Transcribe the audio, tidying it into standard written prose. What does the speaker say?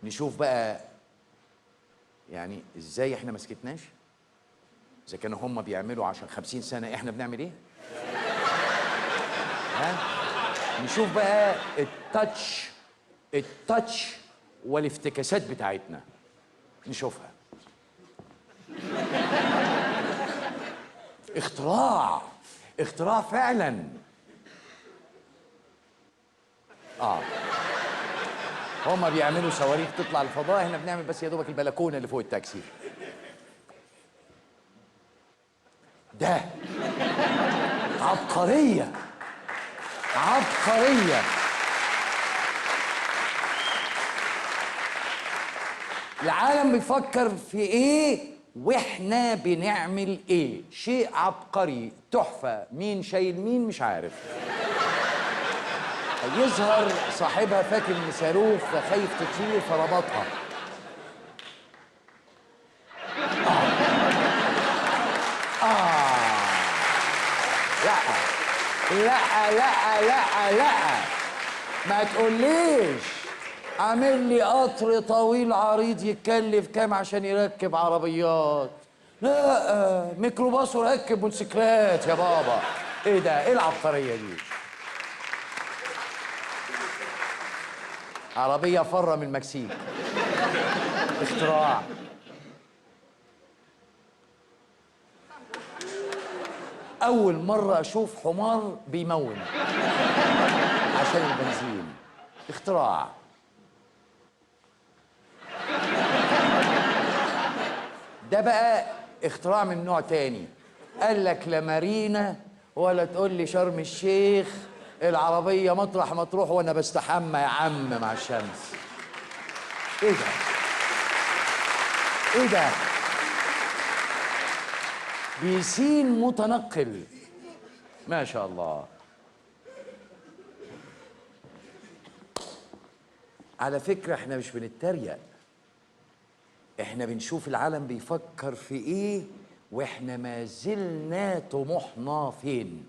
نشوف بقى يعني ازاي احنا ما سكتناش. اذا كانوا هم بيعملوا عشان 50 سنه احنا بنعمل ايه؟ ها؟ نشوف بقى التاتش والافتكاسات بتاعتنا، نشوفها. اختراع فعلا. هما بيعملوا صواريخ تطلع الفضاء، احنا بنعمل بس يا دوبك البلكونه اللي فوق التاكسي. ده عبقريه. العالم بيفكر في ايه واحنا بنعمل ايه؟ شيء عبقري تحفه. مين شايل مين مش عارف. يظهر صاحبها فاكر ان صاروخ فخايف تطير فربطها. لا لا لا لا لا، ما تقوليش عامل لي قطر طويل عريض يتكلف كام عشان يركب عربيات. لا، ميكروباص وركب موتوسيكلات يا بابا. ايه ده؟ ايه العبقريه دي؟ عربيه فره من المكسيك. اختراع. اول مره اشوف حمار بيمون عشان البنزين. اختراع. ده بقى اختراع من نوع تاني. قال لك لا مارينا ولا تقول لي شرم الشيخ، العربيه مطرح ما تروح وانا بستحمى يا عم مع الشمس. ايه ده؟ ايه ده؟ بيسين متنقل. ما شاء الله. على فكرة احنا مش بنتريق، احنا بنشوف العالم بيفكر في ايه واحنا ما زلنا طموحنا فين.